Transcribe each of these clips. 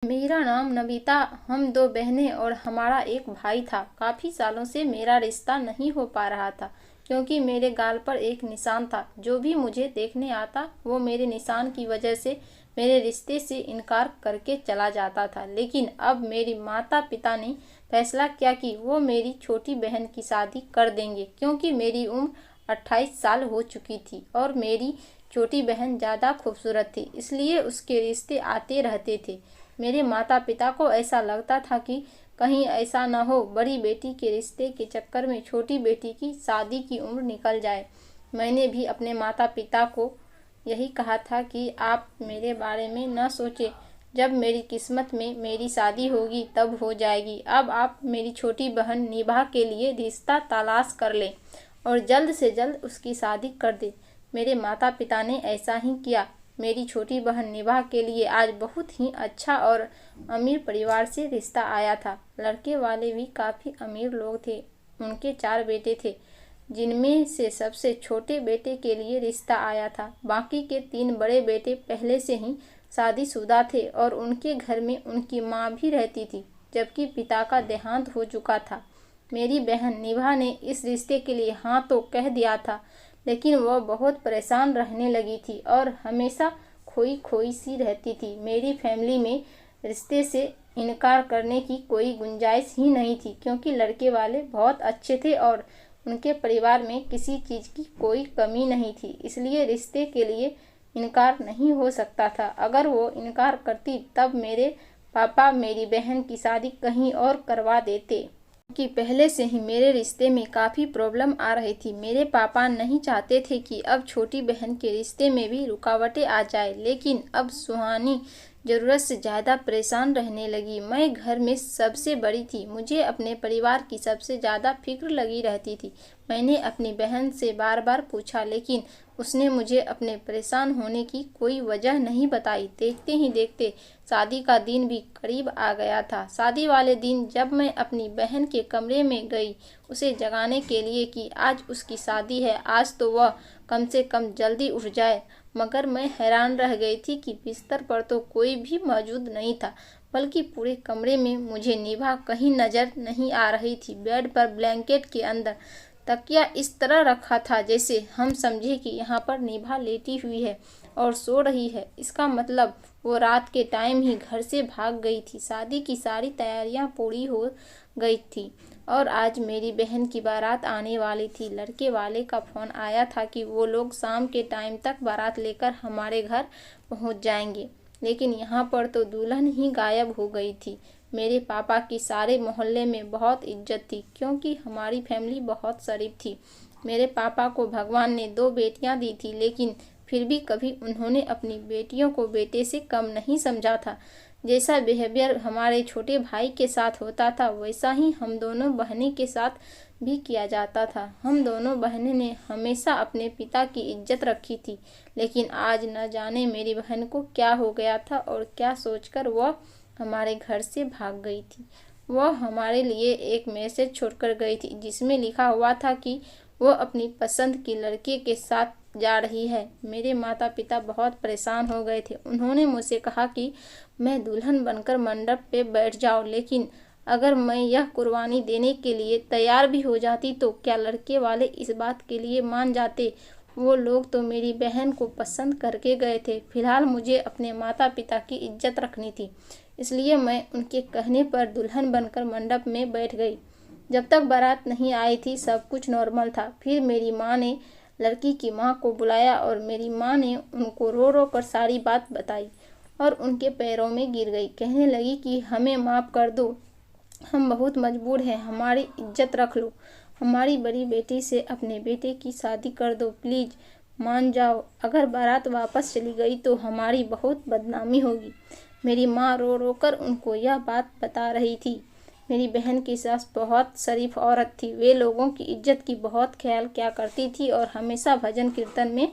मेरा नाम नमिता, हम दो बहनें और हमारा एक भाई था। काफ़ी सालों से मेरा रिश्ता नहीं हो पा रहा था क्योंकि मेरे गाल पर एक निशान था। जो भी मुझे देखने आता वो मेरे निशान की वजह से मेरे रिश्ते से इनकार करके चला जाता था। लेकिन अब मेरी माता पिता ने फैसला किया कि वो मेरी छोटी बहन की शादी कर देंगे क्योंकि मेरी उम्र 28 साल हो चुकी थी और मेरी छोटी बहन ज़्यादा खूबसूरत थी, इसलिए उसके रिश्ते आते रहते थे। मेरे माता पिता को ऐसा लगता था कि कहीं ऐसा न हो बड़ी बेटी के रिश्ते के चक्कर में छोटी बेटी की शादी की उम्र निकल जाए। मैंने भी अपने माता पिता को यही कहा था कि आप मेरे बारे में न सोचें, जब मेरी किस्मत में मेरी शादी होगी तब हो जाएगी। अब आप मेरी छोटी बहन निभा के लिए रिश्ता तलाश कर लें और जल्द से जल्द उसकी शादी कर दें। मेरे माता पिता ने ऐसा ही किया। मेरी छोटी बहन निभा के लिए आज बहुत ही अच्छा और अमीर परिवार से रिश्ता आया था। लड़के वाले भी काफ़ी अमीर लोग थे। उनके 4 बेटे थे, जिनमें से सबसे छोटे बेटे के लिए रिश्ता आया था। बाकी के 3 बड़े बेटे पहले से ही शादीशुदा थे और उनके घर में उनकी माँ भी रहती थी, जबकि पिता का देहांत हो चुका था। मेरी बहन निभा ने इस रिश्ते के लिए हाँ तो कह दिया था, लेकिन वह बहुत परेशान रहने लगी थी और हमेशा खोई खोई सी रहती थी। मेरी फैमिली में रिश्ते से इनकार करने की कोई गुंजाइश ही नहीं थी क्योंकि लड़के वाले बहुत अच्छे थे और उनके परिवार में किसी चीज़ की कोई कमी नहीं थी, इसलिए रिश्ते के लिए इनकार नहीं हो सकता था। अगर वो इनकार करती तब मेरे पापा मेरी बहन की शादी कहीं और करवा देते कि पहले से ही मेरे रिश्ते में काफ़ी प्रॉब्लम आ रही थी। मेरे पापा नहीं चाहते थे कि अब छोटी बहन के रिश्ते में भी रुकावटें आ जाए, लेकिन अब सुहानी ज़रूरत से ज़्यादा परेशान रहने लगी। मैं घर में सबसे बड़ी थी, मुझे अपने परिवार की सबसे ज़्यादा फिक्र लगी रहती थी। मैंने अपनी बहन से बार बार पूछा, लेकिन उसने मुझे अपने परेशान होने की कोई वजह नहीं बताई। देखते ही देखते शादी का दिन भी करीब आ गया था। शादी वाले दिन जब मैं अपनी बहन के कमरे में गई उसे जगाने के लिए कि आज उसकी शादी है, आज तो वह कम से कम जल्दी उठ जाए, मगर मैं हैरान रह गई थी कि बिस्तर पर तो कोई भी मौजूद नहीं था, बल्कि पूरे कमरे में मुझे निभा कहीं नज़र नहीं आ रही थी। बेड पर ब्लैंकेट के अंदर तकिया इस तरह रखा था जैसे हम समझे कि यहाँ पर निभा लेटी हुई है और सो रही है। इसका मतलब वो रात के टाइम ही घर से भाग गई थी। शादी की सारी तैयारियां पूरी हो गई थी और आज मेरी बहन की बारात आने वाली थी। लड़के वाले का फ़ोन आया था कि वो लोग शाम के टाइम तक बारात लेकर हमारे घर पहुंच जाएंगे, लेकिन यहाँ पर तो दुल्हन ही गायब हो गई थी। मेरे पापा की सारे मोहल्ले में बहुत इज्जत थी क्योंकि हमारी फैमिली बहुत शरीफ थी। मेरे पापा को भगवान ने 2 बेटियां दी थी, लेकिन फिर भी कभी उन्होंने अपनी बेटियों को बेटे से कम नहीं समझा था। जैसा बिहेवियर हमारे छोटे भाई के साथ होता था वैसा ही हम दोनों बहनें के साथ भी किया जाता था। हम दोनों बहनें ने हमेशा अपने पिता की इज्जत रखी थी, लेकिन आज न जाने मेरी बहन को क्या हो गया था और क्या सोचकर वह हमारे घर से भाग गई थी। वह हमारे लिए एक मैसेज छोड़कर गई थी जिसमें लिखा हुआ था कि वो अपनी पसंद की लड़के के साथ जा रही है। मेरे माता पिता बहुत परेशान हो गए थे। उन्होंने मुझसे कहा कि मैं दुल्हन बनकर मंडप पे बैठ जाऊं, लेकिन अगर मैं यह कुर्बानी देने के लिए तैयार भी हो जाती तो क्या लड़के वाले इस बात के लिए मान जाते? वो लोग तो मेरी बहन को पसंद करके गए थे। फिलहाल मुझे अपने माता पिता की इज्जत रखनी थी, इसलिए मैं उनके कहने पर दुल्हन बनकर मंडप में बैठ गई। जब तक बारात नहीं आई थी सब कुछ नॉर्मल था। फिर मेरी माँ ने लड़की की माँ को बुलाया और मेरी माँ ने उनको रो रो कर सारी बात बताई और उनके पैरों में गिर गई। कहने लगी कि हमें माफ़ कर दो, हम बहुत मजबूर हैं, हमारी इज्जत रख लो, हमारी बड़ी बेटी से अपने बेटे की शादी कर दो, प्लीज़ मान जाओ। अगर बारात वापस चली गई तो हमारी बहुत बदनामी होगी। मेरी माँ रो रो कर उनको यह बात बता रही थी। मेरी बहन की सास बहुत शरीफ औरत थी। वे लोगों की इज्जत की बहुत ख्याल किया करती थी और हमेशा भजन कीर्तन में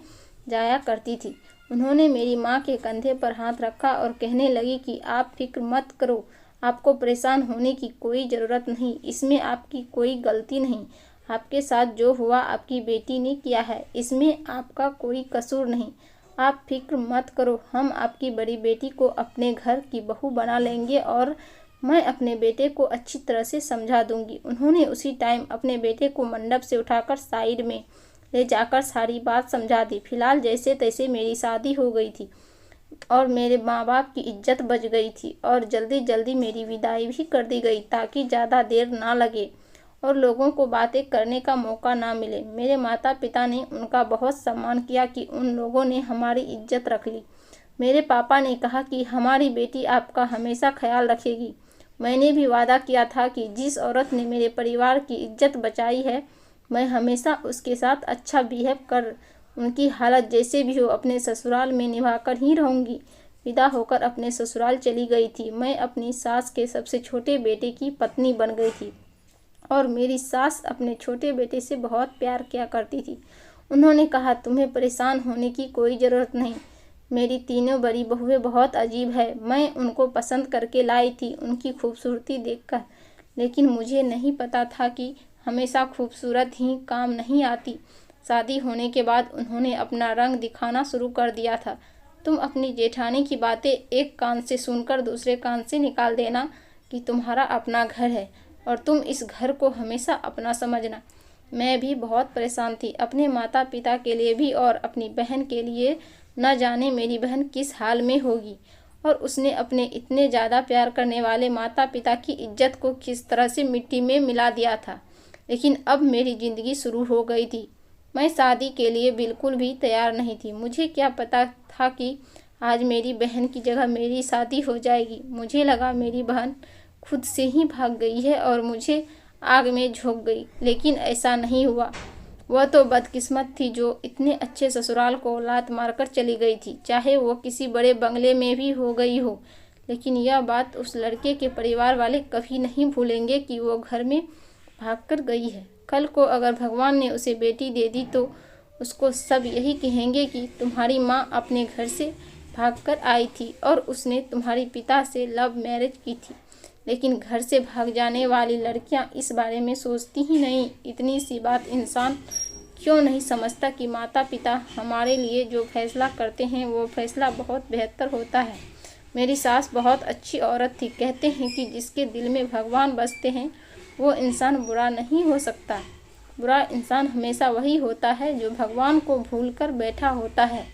जाया करती थी। उन्होंने मेरी माँ के कंधे पर हाथ रखा और कहने लगी कि आप फिक्र मत करो, आपको परेशान होने की कोई ज़रूरत नहीं, इसमें आपकी कोई गलती नहीं। आपके साथ जो हुआ आपकी बेटी ने किया है, इसमें आपका कोई कसूर नहीं। आप फिक्र मत करो, हम आपकी बड़ी बेटी को अपने घर की बहू बना लेंगे और मैं अपने बेटे को अच्छी तरह से समझा दूंगी। उन्होंने उसी टाइम अपने बेटे को मंडप से उठाकर साइड में ले जाकर सारी बात समझा दी। फिलहाल जैसे तैसे मेरी शादी हो गई थी और मेरे माँ बाप की इज्जत बच गई थी और जल्दी जल्दी मेरी विदाई भी कर दी गई ताकि ज़्यादा देर ना लगे और लोगों को बातें करने का मौका ना मिले। मेरे माता पिता ने उनका बहुत सम्मान किया कि उन लोगों ने हमारी इज्जत रख ली। मेरे पापा ने कहा कि हमारी बेटी आपका हमेशा ख्याल रखेगी। मैंने भी वादा किया था कि जिस औरत ने मेरे परिवार की इज्जत बचाई है, मैं हमेशा उसके साथ अच्छा बिहेव कर उनकी हालत जैसे भी हो अपने ससुराल में निभाकर ही रहूंगी। विदा होकर अपने ससुराल चली गई थी। मैं अपनी सास के सबसे छोटे बेटे की पत्नी बन गई थी और मेरी सास अपने छोटे बेटे से बहुत प्यार किया करती थी। उन्होंने कहा, तुम्हें परेशान होने की कोई ज़रूरत नहीं। मेरी तीनों बड़ी बहुएं बहुत अजीब है। मैं उनको पसंद करके लाई थी उनकी खूबसूरती देखकर, लेकिन मुझे नहीं पता था कि हमेशा खूबसूरत ही काम नहीं आती। शादी होने के बाद उन्होंने अपना रंग दिखाना शुरू कर दिया था। तुम अपनी जेठानी की बातें एक कान से सुनकर दूसरे कान से निकाल देना कि तुम्हारा अपना घर है और तुम इस घर को हमेशा अपना समझना। मैं भी बहुत परेशान थी, अपने माता पिता के लिए भी और अपनी बहन के लिए। न जाने मेरी बहन किस हाल में होगी और उसने अपने इतने ज़्यादा प्यार करने वाले माता पिता की इज्जत को किस तरह से मिट्टी में मिला दिया था। लेकिन अब मेरी ज़िंदगी शुरू हो गई थी। मैं शादी के लिए बिल्कुल भी तैयार नहीं थी। मुझे क्या पता था कि आज मेरी बहन की जगह मेरी शादी हो जाएगी। मुझे लगा मेरी बहन खुद से ही भाग गई है और मुझे आग में झोंक गई, लेकिन ऐसा नहीं हुआ। वह तो बदकिस्मत थी जो इतने अच्छे ससुराल को लात मारकर चली गई थी, चाहे वो किसी बड़े बंगले में भी हो गई हो। लेकिन यह बात उस लड़के के परिवार वाले कभी नहीं भूलेंगे कि वो घर में भागकर गई है। कल को अगर भगवान ने उसे बेटी दे दी तो उसको सब यही कहेंगे कि तुम्हारी माँ अपने घर से भागकर आई थी और उसने तुम्हारे पिता से लव मैरिज की थी। लेकिन घर से भाग जाने वाली लड़कियां इस बारे में सोचती ही नहीं। इतनी सी बात इंसान क्यों नहीं समझता कि माता पिता हमारे लिए जो फैसला करते हैं वो फैसला बहुत बेहतर होता है। मेरी सास बहुत अच्छी औरत थी। कहते हैं कि जिसके दिल में भगवान बसते हैं वो इंसान बुरा नहीं हो सकता। बुरा इंसान हमेशा वही होता है जो भगवान को भूलकर बैठा होता है।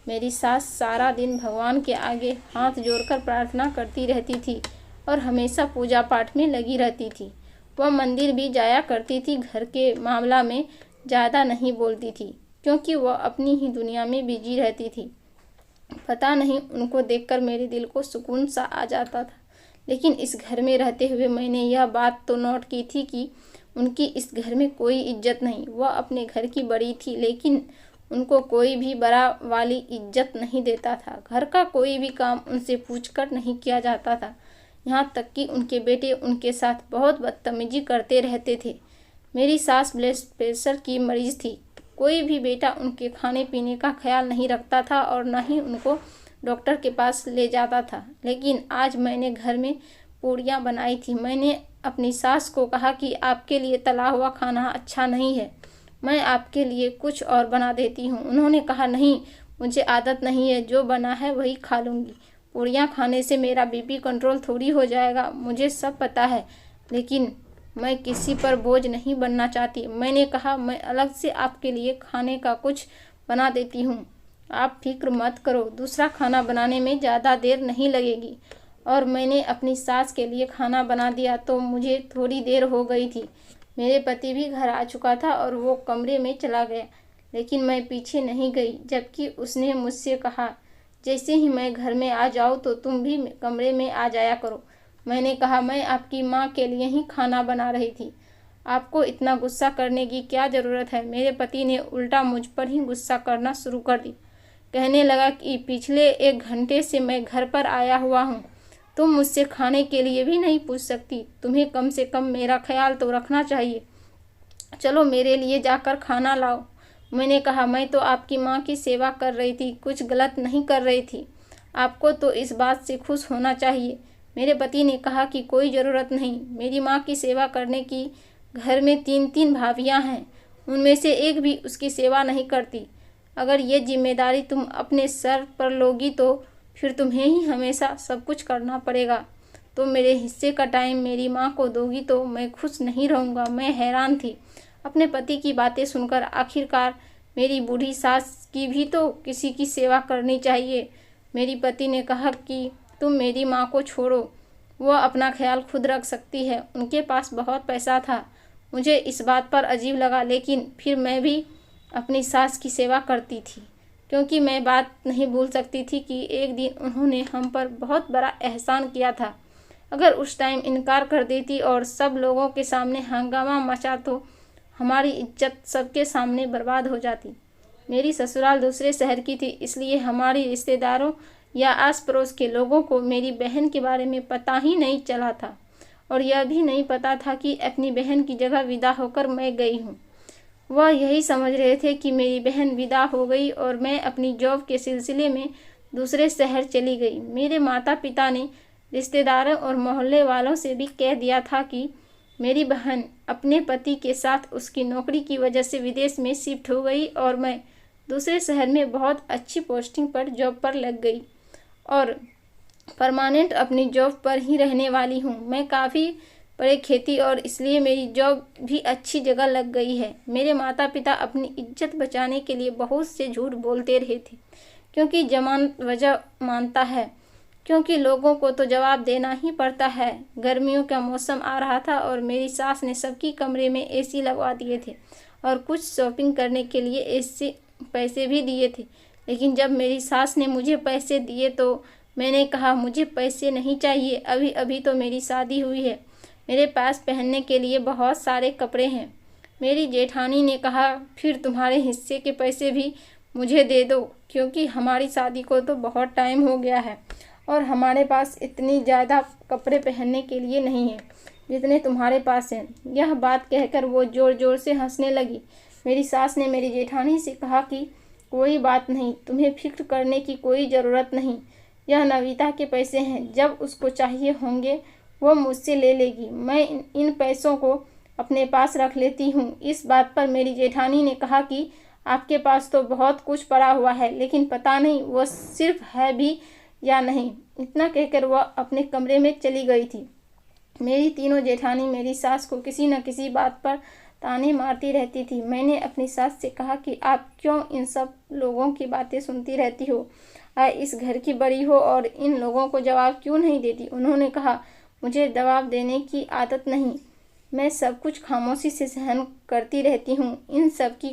मेरी सास सारा दिन भगवान के आगे हाथ जोड़कर प्रार्थना करती रहती थी और हमेशा पूजा पाठ में लगी रहती थी। वह मंदिर भी जाया करती थी। घर के मामला में ज़्यादा नहीं बोलती थी क्योंकि वह अपनी ही दुनिया में बिजी रहती थी। पता नहीं उनको देखकर मेरे दिल को सुकून सा आ जाता था। लेकिन इस घर में रहते हुए मैंने यह बात तो नोट की थी कि उनकी इस घर में कोई इज्जत नहीं। वह अपने घर की बड़ी थी, लेकिन उनको कोई भी बड़ा वाली इज्जत नहीं देता था। घर का कोई भी काम उनसे पूछकर नहीं किया जाता था। यहाँ तक कि उनके बेटे उनके साथ बहुत बदतमीजी करते रहते थे। मेरी सास ब्लड प्रेशर की मरीज थी। कोई भी बेटा उनके खाने पीने का ख्याल नहीं रखता था और न ही उनको डॉक्टर के पास ले जाता था। लेकिन आज मैंने घर में पूड़ियाँ बनाई थी। मैंने अपनी सास को कहा कि आपके लिए तला हुआ खाना अच्छा नहीं है, मैं आपके लिए कुछ और बना देती हूँ। उन्होंने कहा, नहीं, मुझे आदत नहीं है, जो बना है वही खा लूँगी। पूड़ियाँ खाने से मेरा बीपी कंट्रोल थोड़ी हो जाएगा, मुझे सब पता है, लेकिन मैं किसी पर बोझ नहीं बनना चाहती। मैंने कहा, मैं अलग से आपके लिए खाने का कुछ बना देती हूँ, आप फिक्र मत करो, दूसरा खाना बनाने में ज़्यादा देर नहीं लगेगी। और मैंने अपनी सास के लिए खाना बना दिया तो मुझे थोड़ी देर हो गई थी। मेरे पति भी घर आ चुका था और वो कमरे में चला गया, लेकिन मैं पीछे नहीं गई। जबकि उसने मुझसे कहा, जैसे ही मैं घर में आ जाऊँ तो तुम भी कमरे में आ जाया करो। मैंने कहा, मैं आपकी माँ के लिए ही खाना बना रही थी, आपको इतना गुस्सा करने की क्या ज़रूरत है। मेरे पति ने उल्टा मुझ पर ही गुस्सा करना शुरू कर दी। कहने लगा कि पिछले 1 घंटे से मैं घर पर आया हुआ हूँ, तुम मुझसे खाने के लिए भी नहीं पूछ सकती, तुम्हें कम से कम मेरा ख्याल तो रखना चाहिए। चलो मेरे लिए जाकर खाना लाओ। मैंने कहा, मैं तो आपकी माँ की सेवा कर रही थी, कुछ गलत नहीं कर रही थी, आपको तो इस बात से खुश होना चाहिए। मेरे पति ने कहा कि कोई ज़रूरत नहीं, मेरी माँ की सेवा करने की। घर में 3-3 भाभियाँ हैं, उनमें से एक भी उसकी सेवा नहीं करती। अगर ये जिम्मेदारी तुम अपने सर पर लोगी तो फिर तुम्हें ही हमेशा सब कुछ करना पड़ेगा। तुम मेरे हिस्से का टाइम मेरी माँ को दोगी तो मैं खुश नहीं रहूँगा। मैं हैरान थी अपने पति की बातें सुनकर। आखिरकार मेरी बूढ़ी सास की भी तो किसी की सेवा करनी चाहिए। मेरी पति ने कहा कि तुम मेरी माँ को छोड़ो, वह अपना ख्याल खुद रख सकती है, उनके पास बहुत पैसा था। मुझे इस बात पर अजीब लगा, लेकिन फिर मैं भी अपनी सास की सेवा करती थी, क्योंकि मैं बात नहीं भूल सकती थी कि एक दिन उन्होंने हम पर बहुत बड़ा एहसान किया था। अगर उस टाइम इनकार कर देती और सब लोगों के सामने हंगामा मचा तो हमारी इज्जत सबके सामने बर्बाद हो जाती। मेरी ससुराल दूसरे शहर की थी, इसलिए हमारी रिश्तेदारों या आस पड़ोस के लोगों को मेरी बहन के बारे में पता ही नहीं चला था, और यह भी नहीं पता था कि अपनी बहन की जगह विदा होकर मैं गई हूँ। वह यही समझ रहे थे कि मेरी बहन विदा हो गई और मैं अपनी जॉब के सिलसिले में दूसरे शहर चली गई। मेरे माता पिता ने रिश्तेदारों और मोहल्ले वालों से भी कह दिया था कि मेरी बहन अपने पति के साथ उसकी नौकरी की वजह से विदेश में शिफ्ट हो गई और मैं दूसरे शहर में बहुत अच्छी पोस्टिंग पर जॉब पर लग गई और परमानेंट अपनी जॉब पर ही रहने वाली हूँ। मैं काफ़ी बड़े खेती और इसलिए मेरी जॉब भी अच्छी जगह लग गई है। मेरे माता पिता अपनी इज्जत बचाने के लिए बहुत से झूठ बोलते रहे थे, क्योंकि जमानत वजह मानता है, क्योंकि लोगों को तो जवाब देना ही पड़ता है। गर्मियों का मौसम आ रहा था और मेरी सास ने सबकी कमरे में एसी लगवा दिए थे और कुछ शॉपिंग करने के लिए एसी पैसे भी दिए थे। लेकिन जब मेरी सास ने मुझे पैसे दिए तो मैंने कहा मुझे पैसे नहीं चाहिए, अभी अभी तो मेरी शादी हुई है, मेरे पास पहनने के लिए बहुत सारे कपड़े हैं। मेरी जेठानी ने कहा फिर तुम्हारे हिस्से के पैसे भी मुझे दे दो, क्योंकि हमारी शादी को तो बहुत टाइम हो गया है और हमारे पास इतनी ज़्यादा कपड़े पहनने के लिए नहीं है जितने तुम्हारे पास हैं। यह बात कहकर वो ज़ोर ज़ोर से हंसने लगी। मेरी सास ने मेरी जेठानी से कहा कि कोई बात नहीं, तुम्हें फिक्र करने की कोई ज़रूरत नहीं, यह नविता के पैसे हैं, जब उसको चाहिए होंगे वो मुझसे ले लेगी, मैं इन पैसों को अपने पास रख लेती हूँ। इस बात पर मेरी जेठानी ने कहा कि आपके पास तो बहुत कुछ पड़ा हुआ है, लेकिन पता नहीं वो सिर्फ है भी या नहीं। इतना कहकर वह अपने कमरे में चली गई थी। मेरी तीनों जेठानी मेरी सास को किसी न किसी बात पर ताने मारती रहती थी। मैंने अपनी सास से कहा कि आप क्यों इन सब लोगों की बातें सुनती रहती हो, इस घर की बड़ी हो और इन लोगों को जवाब क्यों नहीं देती। उन्होंने कहा मुझे जवाब देने की आदत नहीं, मैं सब कुछ खामोशी से सहन करती रहती हूँ। इन सब की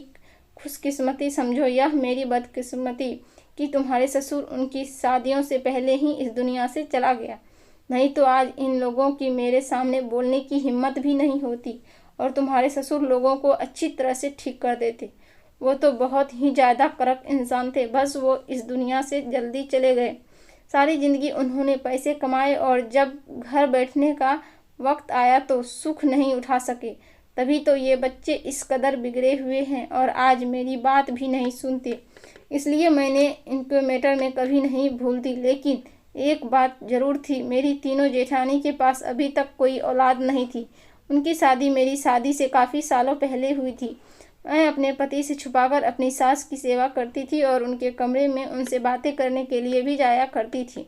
खुशकिस्मती समझो, यह मेरी बदकिस्मती कि तुम्हारे ससुर उनकी शादियों से पहले ही इस दुनिया से चला गया, नहीं तो आज इन लोगों की मेरे सामने बोलने की हिम्मत भी नहीं होती और तुम्हारे ससुर लोगों को अच्छी तरह से ठीक कर देते। वो तो बहुत ही ज़्यादा करप्ट इंसान थे, बस वो इस दुनिया से जल्दी चले गए। सारी ज़िंदगी उन्होंने पैसे कमाए और जब घर बैठने का वक्त आया तो सुख नहीं उठा सके, तभी तो ये बच्चे इस कदर बिगड़े हुए हैं और आज मेरी बात भी नहीं सुनते। इसलिए मैंने इनके मैटर में कभी नहीं भूलती। लेकिन एक बात ज़रूर थी, मेरी तीनों जेठानी के पास अभी तक कोई औलाद नहीं थी। उनकी शादी मेरी शादी से काफ़ी सालों पहले हुई थी। मैं अपने पति से छुपाकर अपनी सास की सेवा करती थी और उनके कमरे में उनसे बातें करने के लिए भी जाया करती थी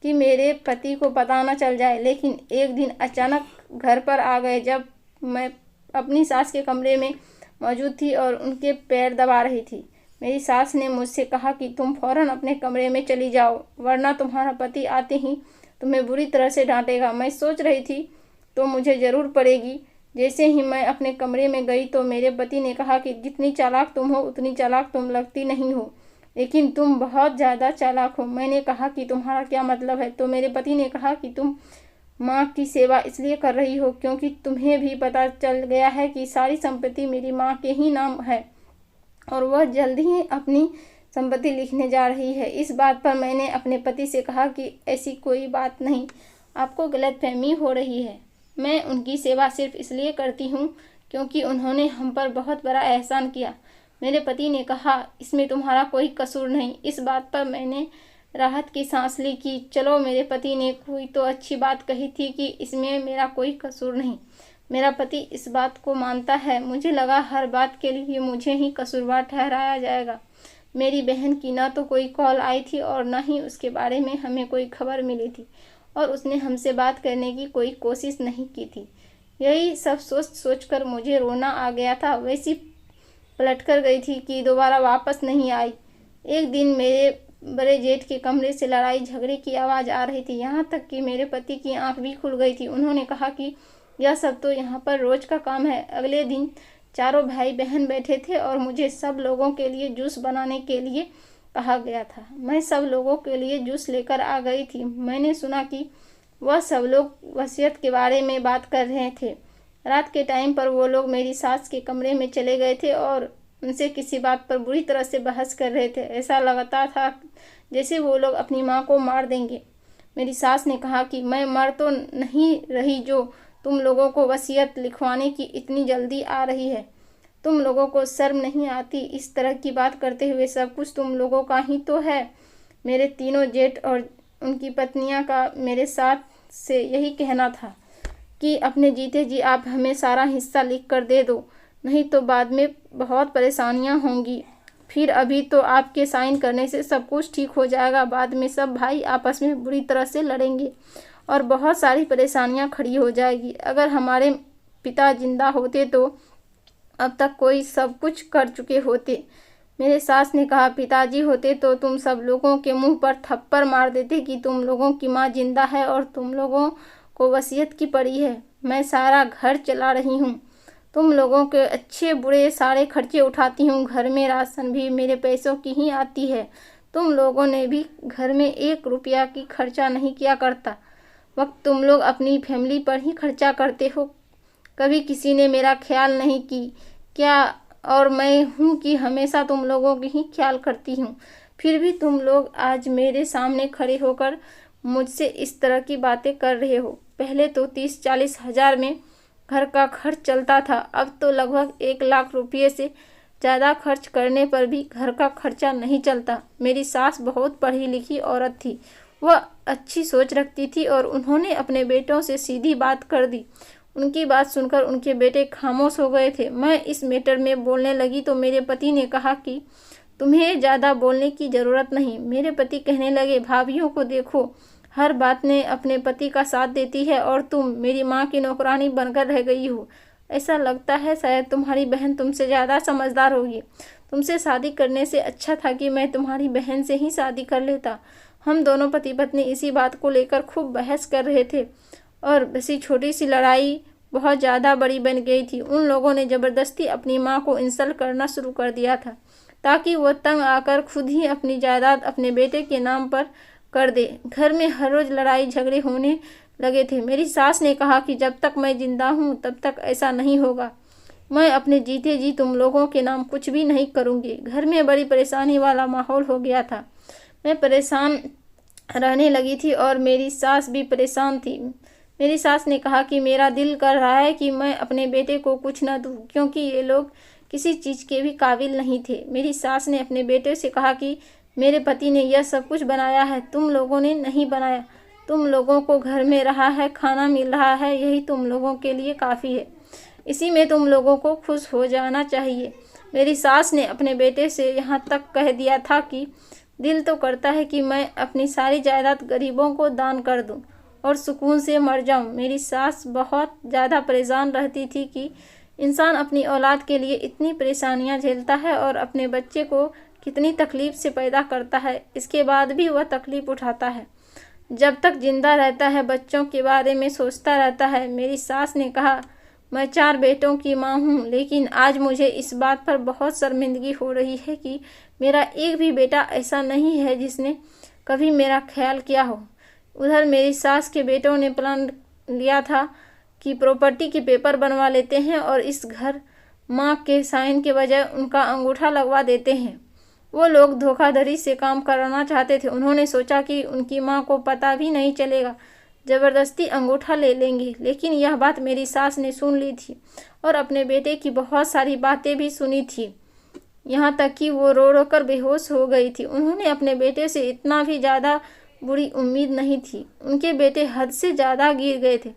कि मेरे पति को पता न चल जाए। लेकिन एक दिन अचानक घर पर आ गए जब मैं अपनी सास के कमरे में मौजूद थी और उनके पैर दबा रही थी। मेरी सास ने मुझसे कहा कि तुम फ़ौरन अपने कमरे में चली जाओ, वरना तुम्हारा पति आते ही तुम्हें बुरी तरह से डांटेगा। मैं सोच रही थी तो मुझे ज़रूर पड़ेगी। जैसे ही मैं अपने कमरे में गई तो मेरे पति ने कहा कि जितनी चालाक तुम हो उतनी चालाक तुम लगती नहीं हो, लेकिन तुम बहुत ज़्यादा चालाक हो। मैंने कहा कि तुम्हारा क्या मतलब है? तो मेरे पति ने कहा कि तुम माँ की सेवा इसलिए कर रही हो क्योंकि तुम्हें भी पता चल गया है कि सारी संपत्ति मेरी माँ के ही नाम है और वह जल्द ही अपनी संपत्ति लिखने जा रही है। इस बात पर मैंने अपने पति से कहा कि ऐसी कोई बात नहीं, आपको गलतफहमी हो रही है। मैं उनकी सेवा सिर्फ इसलिए करती हूँ क्योंकि उन्होंने हम पर बहुत बड़ा एहसान किया। मेरे पति ने कहा इसमें तुम्हारा कोई कसूर नहीं। इस बात पर मैंने राहत की सांस ली कि चलो मेरे पति ने कोई तो अच्छी बात कही थी कि इसमें मेरा कोई कसूर नहीं। मेरा पति इस बात को मानता है। मुझे लगा हर बात के लिए मुझे ही कसूरवार ठहराया जाएगा। मेरी बहन की ना तो कोई कॉल आई थी और ना ही उसके बारे में हमें कोई खबर मिली थी और उसने हमसे बात करने की कोई कोशिश नहीं की थी। यही सब सोच सोच कर मुझे रोना आ गया था। वैसी पलट कर गई थी कि दोबारा वापस नहीं आई। एक दिन मेरे बड़े जेठ के कमरे से लड़ाई झगड़े की आवाज़ आ रही थी। यहाँ तक कि मेरे पति की आंख भी खुल गई थी। उन्होंने कहा कि यह सब तो यहाँ पर रोज़ का काम है। अगले दिन चारों भाई बहन बैठे थे और मुझे सब लोगों के लिए जूस बनाने के लिए कहा गया था। मैं सब लोगों के लिए जूस लेकर आ गई थी। मैंने सुना कि वह सब लोग वसीयत के बारे में बात कर रहे थे। रात के टाइम पर वो लोग मेरी सास के कमरे में चले गए थे और उनसे किसी बात पर बुरी तरह से बहस कर रहे थे। ऐसा लगता था जैसे वो लोग अपनी माँ को मार देंगे। मेरी सास ने कहा कि मैं मर तो नहीं रही जो तुम लोगों को वसीयत लिखवाने की इतनी जल्दी आ रही है। तुम लोगों को शर्म नहीं आती? इस तरह की बात करते हुए सब कुछ तुम लोगों का ही तो है। मेरे तीनों जेठ और उनकी पत्नियां का मेरे साथ से यही कहना था कि अपने जीते जी आप हमें सारा हिस्सा लिख कर दे दो, नहीं तो बाद में बहुत परेशानियां होंगी। फिर अभी तो आपके साइन करने से सब कुछ ठीक हो जाएगा, बाद में सब भाई आपस में बुरी तरह से लड़ेंगे और बहुत सारी परेशानियां खड़ी हो जाएगी। अगर हमारे पिता जिंदा होते तो अब तक कोई सब कुछ कर चुके होते। मेरे सास ने कहा, पिताजी होते तो तुम सब लोगों के मुंह पर थप्पड़ मार देते कि तुम लोगों की माँ जिंदा है और तुम लोगों को वसीयत की पड़ी है। मैं सारा घर चला रही हूँ, तुम लोगों के अच्छे बुरे सारे खर्चे उठाती हूँ। घर में राशन भी मेरे पैसों की ही आती है। तुम लोगों ने भी घर में 1 रुपया की खर्चा नहीं किया करता। वक्त तुम लोग अपनी फैमिली पर ही खर्चा करते हो। कभी किसी ने मेरा ख्याल नहीं की क्या? और मैं हूँ कि हमेशा तुम लोगों की ही ख्याल करती हूँ। फिर भी तुम लोग आज मेरे सामने खड़े होकर मुझसे इस तरह की बातें कर रहे हो। पहले तो 30-40 हज़ार में घर का खर्च चलता था, अब तो लगभग 1 लाख रुपये से ज़्यादा खर्च करने पर भी घर का खर्चा नहीं चलता। मेरी सास बहुत पढ़ी लिखी औरत थी, वह अच्छी सोच रखती थी और उन्होंने अपने बेटों से सीधी बात कर दी। उनकी बात सुनकर उनके बेटे खामोश हो गए थे। मैं इस मैटर में बोलने लगी तो मेरे पति ने कहा कि तुम्हें ज़्यादा बोलने की ज़रूरत नहीं। मेरे पति कहने लगे, भाभीियों को देखो, हर बात में अपने पति का साथ देती है और तुम मेरी माँ की नौकरानी बनकर रह गई हो। ऐसा लगता है शायद तुम्हारी बहन तुमसे ज़्यादा समझदार होगी। तुमसे शादी करने से अच्छा था कि मैं तुम्हारी बहन से ही शादी कर लेता। हम दोनों पति पत्नी इसी बात को लेकर खूब बहस कर रहे थे और बसी छोटी सी लड़ाई बहुत ज़्यादा बड़ी बन गई थी। उन लोगों ने ज़बरदस्ती अपनी माँ को इंसल्ट करना शुरू कर दिया था ताकि वो तंग आकर खुद ही अपनी जायदाद अपने बेटे के नाम पर कर दे। घर में हर रोज़ लड़ाई झगड़े होने लगे थे। मेरी सास ने कहा कि जब तक मैं जिंदा हूँ तब तक ऐसा नहीं होगा। मैं अपने जीते जी तुम लोगों के नाम कुछ भी नहीं करूँगी। घर में बड़ी परेशानी वाला माहौल हो गया था। मैं परेशान रहने लगी थी और मेरी सास भी परेशान थी। मेरी सास ने कहा कि मेरा दिल कर रहा है कि मैं अपने बेटे को कुछ न दूँ क्योंकि ये लोग किसी चीज़ के भी काबिल नहीं थे। मेरी सास ने अपने बेटे से कहा कि मेरे पति ने यह सब कुछ बनाया है, तुम लोगों ने नहीं बनाया। तुम लोगों को घर में रहा है, खाना मिल रहा है, यही तुम लोगों के लिए काफ़ी है। इसी में तुम लोगों को खुश हो जाना चाहिए। मेरी सास ने अपने बेटे से यहाँ तक कह दिया था कि दिल तो करता है कि मैं अपनी सारी जायदाद गरीबों को दान कर दूं और सुकून से मर जाऊं। मेरी सास बहुत ज़्यादा परेशान रहती थी कि इंसान अपनी औलाद के लिए इतनी परेशानियां झेलता है और अपने बच्चे को कितनी तकलीफ़ से पैदा करता है, इसके बाद भी वह तकलीफ़ उठाता है। जब तक जिंदा रहता है बच्चों के बारे में सोचता रहता है। मेरी सास ने कहा, मैं 4 बेटों की माँ हूँ, लेकिन आज मुझे इस बात पर बहुत शर्मिंदगी हो रही है कि मेरा एक भी बेटा ऐसा नहीं है जिसने कभी मेरा ख्याल किया हो। उधर मेरी सास के बेटों ने प्लान लिया था कि प्रॉपर्टी के पेपर बनवा लेते हैं और इस घर माँ के साइन के बजाय उनका अंगूठा लगवा देते हैं। वो लोग धोखाधड़ी से काम कराना चाहते थे। उन्होंने सोचा कि उनकी माँ को पता भी नहीं चलेगा, ज़बरदस्ती अंगूठा ले लेंगे। लेकिन यह बात मेरी सास ने सुन ली थी और अपने बेटे की बहुत सारी बातें भी सुनी थी, यहाँ तक कि वो रो रो कर बेहोश हो गई थी। उन्होंने अपने बेटे से इतना भी ज़्यादा बुरी उम्मीद नहीं थी। उनके बेटे हद से ज़्यादा गिर गए थे।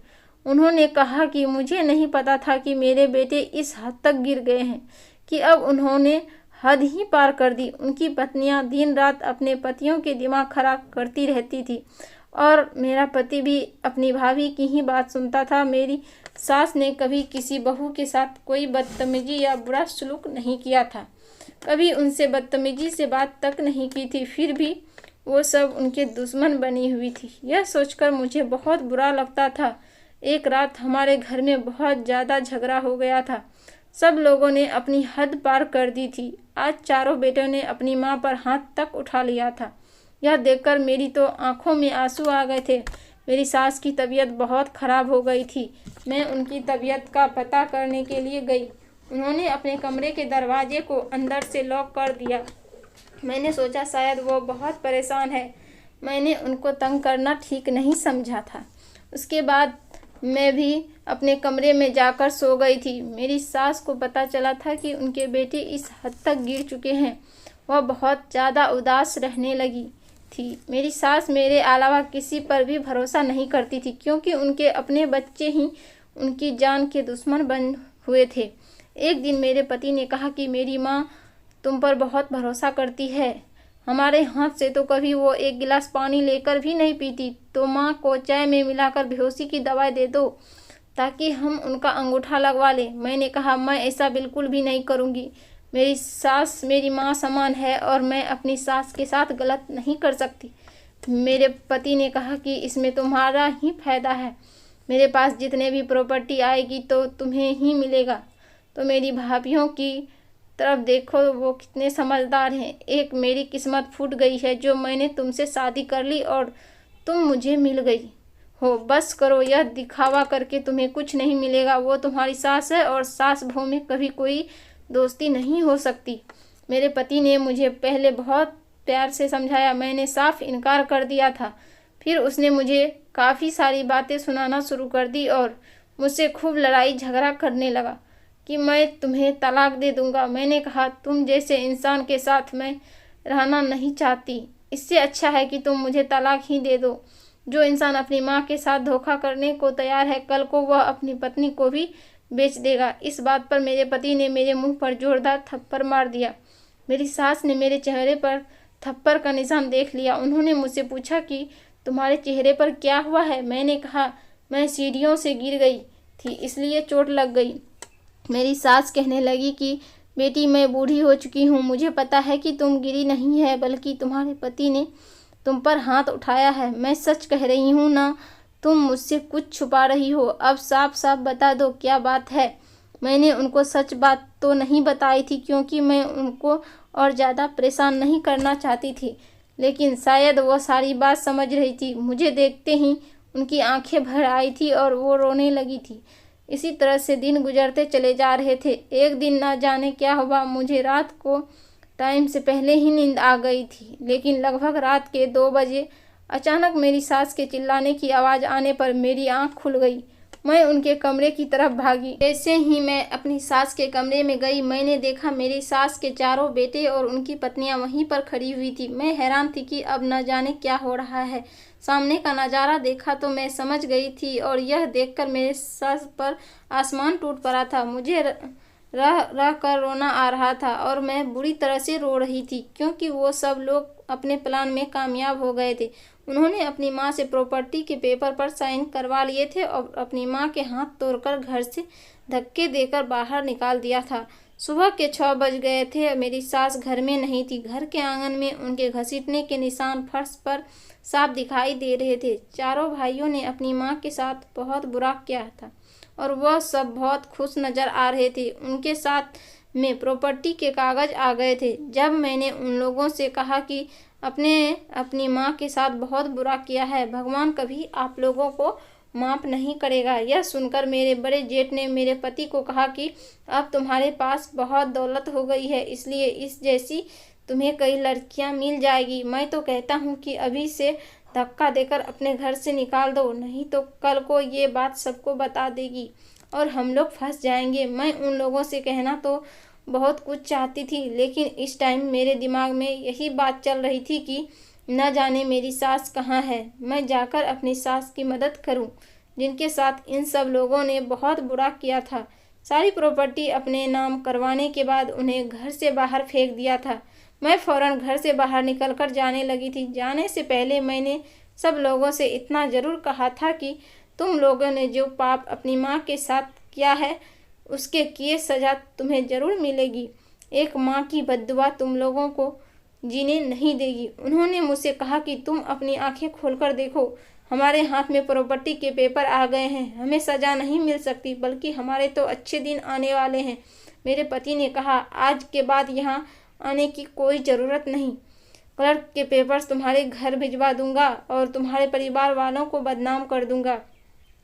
उन्होंने कहा कि मुझे नहीं पता था कि मेरे बेटे इस हद तक गिर गए हैं कि अब उन्होंने हद ही पार कर दी। उनकी पत्नियां दिन रात अपने पतियों के दिमाग खराब करती रहती थी और मेरा पति भी अपनी भाभी की ही बात सुनता था। मेरी सास ने कभी किसी बहू के साथ कोई बदतमीजी या बुरा सलूक नहीं किया था, कभी उनसे बदतमीजी से बात तक नहीं की थी, फिर भी वो सब उनके दुश्मन बनी हुई थी। यह सोचकर मुझे बहुत बुरा लगता था। एक रात हमारे घर में बहुत ज़्यादा झगड़ा हो गया था। सब लोगों ने अपनी हद पार कर दी थी। आज चारों बेटों ने अपनी माँ पर हाथ तक उठा लिया था। यह देखकर मेरी तो आंखों में आंसू आ गए थे। मेरी सास की तबीयत बहुत ख़राब हो गई थी। मैं उनकी तबीयत का पता करने के लिए गई। उन्होंने अपने कमरे के दरवाजे को अंदर से लॉक कर दिया। मैंने सोचा शायद वो बहुत परेशान है। मैंने उनको तंग करना ठीक नहीं समझा था। उसके बाद मैं भी अपने कमरे में जाकर सो गई थी। मेरी सास को पता चला था कि उनके बेटे इस हद तक गिर चुके हैं। वह बहुत ज़्यादा उदास रहने लगी थी। मेरी सास मेरे अलावा किसी पर भी भरोसा नहीं करती थी, क्योंकि उनके अपने बच्चे ही उनकी जान के दुश्मन बन हुए थे। एक दिन मेरे पति ने कहा कि मेरी माँ तुम पर बहुत भरोसा करती है। हमारे हाथ से तो कभी वो एक गिलास पानी लेकर भी नहीं पीती, तो माँ को चाय में मिलाकर बेहोशी की दवाई दे दो ताकि हम उनका अंगूठा लगवा लें। मैंने कहा मैं ऐसा बिल्कुल भी नहीं करूँगी। मेरी सास मेरी माँ समान है और मैं अपनी सास के साथ गलत नहीं कर सकती। मेरे पति ने कहा कि इसमें तुम्हारा ही फायदा है। मेरे पास जितने भी प्रॉपर्टी आएगी तो तुम्हें ही मिलेगा। तो मेरी भाभीियों की तरफ देखो, वो कितने समझदार हैं। एक मेरी किस्मत फूट गई है जो मैंने तुमसे शादी कर ली और तुम मुझे मिल गई हो। बस करो, यह दिखावा करके तुम्हें कुछ नहीं मिलेगा। वो तुम्हारी सास है और सास बहू में कभी कोई दोस्ती नहीं हो सकती। मेरे पति ने मुझे पहले बहुत प्यार से समझाया। मैंने साफ इनकार कर दिया था। फिर उसने मुझे काफ़ी सारी बातें सुनाना शुरू कर दी और मुझसे खूब लड़ाई झगड़ा करने लगा कि मैं तुम्हें तलाक दे दूंगा। मैंने कहा तुम जैसे इंसान के साथ मैं रहना नहीं चाहती। इससे अच्छा है कि तुम मुझे तलाक ही दे दो। जो इंसान अपनी माँ के साथ धोखा करने को तैयार है, कल को वह अपनी पत्नी को भी बेच देगा। इस बात पर मेरे पति ने मेरे मुंह पर जोरदार थप्पड़ मार दिया। मेरी सास ने मेरे चेहरे पर थप्पड़ का निशान देख लिया। उन्होंने मुझसे पूछा कि तुम्हारे चेहरे पर क्या हुआ है। मैंने कहा मैं सीढ़ियों से गिर गई थी, इसलिए चोट लग गई। मेरी सास कहने लगी कि बेटी मैं बूढ़ी हो चुकी हूँ, मुझे पता है कि तुम गिरी नहीं है, बल्कि तुम्हारे पति ने तुम पर हाथ उठाया है। मैं सच कह रही हूँ ना, तुम मुझसे कुछ छुपा रही हो। अब साफ साफ बता दो क्या बात है। मैंने उनको सच बात तो नहीं बताई थी, क्योंकि मैं उनको और ज़्यादा परेशान नहीं करना चाहती थी, लेकिन शायद वो सारी बात समझ रही थी। मुझे देखते ही उनकी आंखें भर आई थी और वो रोने लगी थी। इसी तरह से दिन गुजरते चले जा रहे थे। एक दिन ना जाने क्या हुआ, मुझे रात को टाइम से पहले ही नींद आ गई थी, लेकिन लगभग रात के 2 बजे अचानक मेरी सास के चिल्लाने की आवाज़ आने पर मेरी आंख खुल गई। मैं उनके कमरे की तरफ भागी। जैसे ही मैं अपनी सास के कमरे में गई, मैंने देखा मेरी सास के चारों बेटे और उनकी पत्नियां वहीं पर खड़ी हुई थी। मैं हैरान थी कि अब न जाने क्या हो रहा है। सामने का नज़ारा देखा तो मैं समझ गई थी, और यह देखकर मेरे सास पर आसमान टूट पड़ा था। मुझे रह कर रोना आ रहा था और मैं बुरी तरह से रो रही थी, क्योंकि वो सब लोग अपने प्लान में कामयाब हो गए थे। उन्होंने अपनी माँ से प्रॉपर्टी के पेपर पर साइन करवा लिए थे और अपनी माँ के हाथ तोड़कर घर से धक्के देकर बाहर निकाल दिया था। सुबह के 6 बज गए थे। मेरी सास घर में नहीं थी। घर के आंगन में उनके घसीटने के निशान फर्श पर साफ दिखाई दे रहे थे। चारों भाइयों ने अपनी माँ के साथ बहुत बुरा किया था और वह सब बहुत खुश नज़र आ रहे थे। उनके साथ में प्रॉपर्टी के कागज़ आ गए थे। जब मैंने उन लोगों से कहा कि अपनी माँ के साथ बहुत बुरा किया है, भगवान कभी आप लोगों को माफ़ नहीं करेगा। यह सुनकर मेरे बड़े जेठ ने मेरे पति को कहा कि अब तुम्हारे पास बहुत दौलत हो गई है, इसलिए इस जैसी तुम्हें कई लड़कियां मिल जाएगी। मैं तो कहता हूँ कि अभी से धक्का देकर अपने घर से निकाल दो, नहीं तो कल को ये बात सबको बता देगी और हम लोग फंस जाएंगे। मैं उन लोगों से कहना तो बहुत कुछ चाहती थी, लेकिन इस टाइम मेरे दिमाग में यही बात चल रही थी कि न जाने मेरी सास कहाँ है। मैं जाकर अपनी सास की मदद करूं, जिनके साथ इन सब लोगों ने बहुत बुरा किया था। सारी प्रॉपर्टी अपने नाम करवाने के बाद उन्हें घर से बाहर फेंक दिया था। मैं फौरन घर से बाहर निकलकर जाने लगी थी। जाने से पहले मैंने सब लोगों से इतना ज़रूर कहा था कि तुम लोगों ने जो पाप अपनी माँ के साथ किया है उसके किए सज़ा तुम्हें ज़रूर मिलेगी। एक माँ की बद्दुआ तुम लोगों को जीने नहीं देगी। उन्होंने मुझसे कहा कि तुम अपनी आंखें खोलकर देखो, हमारे हाथ में प्रॉपर्टी के पेपर आ गए हैं, हमें सज़ा नहीं मिल सकती बल्कि हमारे तो अच्छे दिन आने वाले हैं। मेरे पति ने कहा, आज के बाद यहाँ आने की कोई ज़रूरत नहीं। क्लर्क के पेपर्स तुम्हारे घर भिजवा दूंगा और तुम्हारे परिवार वालों को बदनाम कर दूंगा।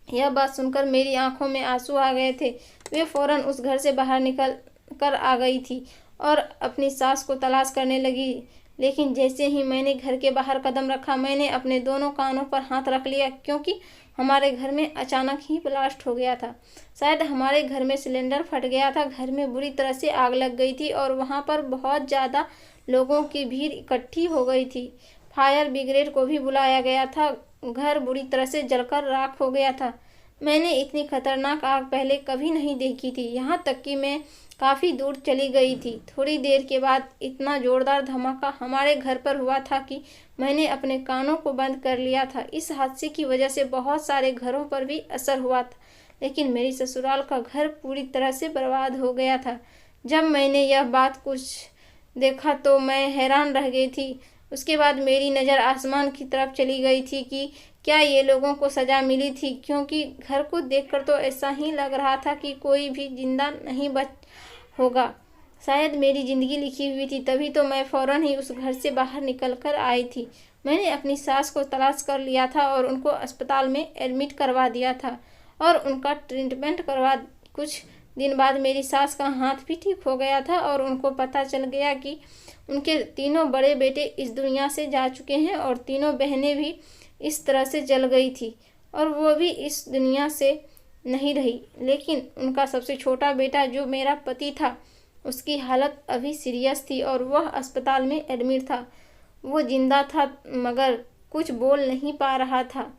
यह बात सुनकर मेरी आंखों में आंसू आ गए थे। वे फौरन उस घर से बाहर निकल कर आ गई थी और अपनी सास को तलाश करने लगी। लेकिन जैसे ही मैंने घर के बाहर कदम रखा, मैंने अपने दोनों कानों पर हाथ रख लिया, क्योंकि हमारे घर में अचानक ही ब्लास्ट हो गया था। शायद हमारे घर में सिलेंडर फट गया था। घर में बुरी तरह से आग लग गई थी और वहाँ पर बहुत ज़्यादा लोगों की भीड़ इकट्ठी हो गई थी। फायर ब्रिगेड को भी बुलाया गया था। घर बुरी तरह से जलकर राख हो गया था। मैंने इतनी खतरनाक आग पहले कभी नहीं देखी थी। यहाँ तक कि मैं काफ़ी दूर चली गई थी। थोड़ी देर के बाद इतना ज़ोरदार धमाका हमारे घर पर हुआ था कि मैंने अपने कानों को बंद कर लिया था। इस हादसे की वजह से बहुत सारे घरों पर भी असर हुआ था, लेकिन मेरी ससुराल का घर पूरी तरह से बर्बाद हो गया था। जब मैंने यह बात कुछ देखा तो मैं हैरान रह गई थी। उसके बाद मेरी नज़र आसमान की तरफ चली गई थी कि क्या ये लोगों को सज़ा मिली थी, क्योंकि घर को देखकर तो ऐसा ही लग रहा था कि कोई भी जिंदा नहीं बच होगा। शायद मेरी ज़िंदगी लिखी हुई थी। तभी तो मैं फ़ौरन ही उस घर से बाहर निकल कर आई थी। मैंने अपनी सास को तलाश कर लिया था और उनको अस्पताल में एडमिट करवा दिया था और उनका ट्रीटमेंट करवा। कुछ दिन बाद मेरी सास का हाथ भी ठीक हो गया था और उनको पता चल गया कि उनके तीनों बड़े बेटे इस दुनिया से जा चुके हैं और तीनों बहनें भी इस तरह से जल गई थी और वो भी इस दुनिया से नहीं रही। लेकिन उनका सबसे छोटा बेटा जो मेरा पति था, उसकी हालत अभी सीरियस थी और वह अस्पताल में एडमिट था। वो जिंदा था मगर कुछ बोल नहीं पा रहा था।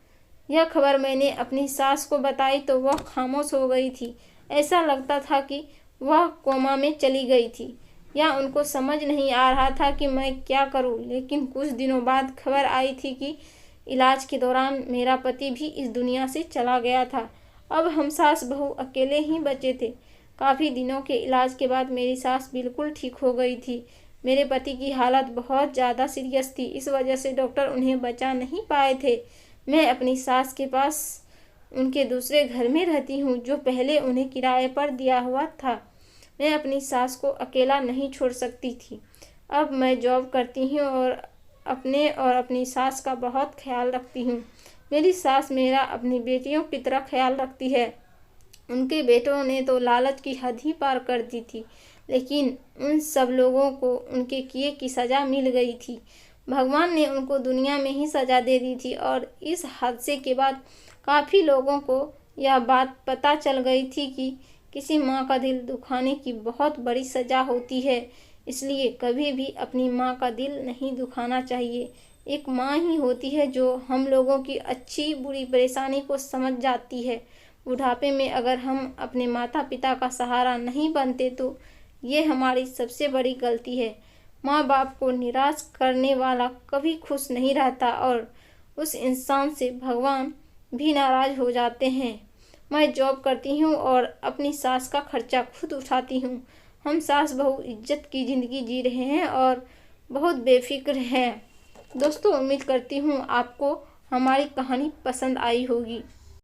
यह खबर मैंने अपनी सास को बताई तो वह खामोश हो गई थी। ऐसा लगता था कि वह कोमा में चली गई थी या उनको समझ नहीं आ रहा था कि मैं क्या करूं। लेकिन कुछ दिनों बाद खबर आई थी कि इलाज के दौरान मेरा पति भी इस दुनिया से चला गया था। अब हम सास बहू अकेले ही बचे थे। काफ़ी दिनों के इलाज के बाद मेरी सास बिल्कुल ठीक हो गई थी। मेरे पति की हालत बहुत ज़्यादा सीरियस थी, इस वजह से डॉक्टर उन्हें बचा नहीं पाए थे। मैं अपनी सास के पास उनके दूसरे घर में रहती हूँ जो पहले उन्हें किराए पर दिया हुआ था। मैं अपनी सास को अकेला नहीं छोड़ सकती थी। अब मैं जॉब करती हूँ और अपनी सास का बहुत ख्याल रखती हूँ। मेरी सास मेरा अपनी बेटियों की तरह ख्याल रखती है। उनके बेटों ने तो लालच की हद ही पार कर दी थी, लेकिन उन सब लोगों को उनके किए की सज़ा मिल गई थी। भगवान ने उनको दुनिया में ही सज़ा दे दी थी और इस हादसे के बाद काफ़ी लोगों को यह बात पता चल गई थी कि किसी माँ का दिल दुखाने की बहुत बड़ी सज़ा होती है। इसलिए कभी भी अपनी माँ का दिल नहीं दुखाना चाहिए। एक माँ ही होती है जो हम लोगों की अच्छी बुरी परेशानी को समझ जाती है। बुढ़ापे में अगर हम अपने माता पिता का सहारा नहीं बनते तो ये हमारी सबसे बड़ी गलती है। माँ बाप को निराश करने वाला कभी खुश नहीं रहता और उस इंसान से भगवान भी नाराज़ हो जाते हैं। मैं जॉब करती हूँ और अपनी सास का खर्चा खुद उठाती हूँ। हम सास बहू इज्जत की ज़िंदगी जी रहे हैं और बहुत बेफिक्र हैं। दोस्तों, उम्मीद करती हूँ आपको हमारी कहानी पसंद आई होगी।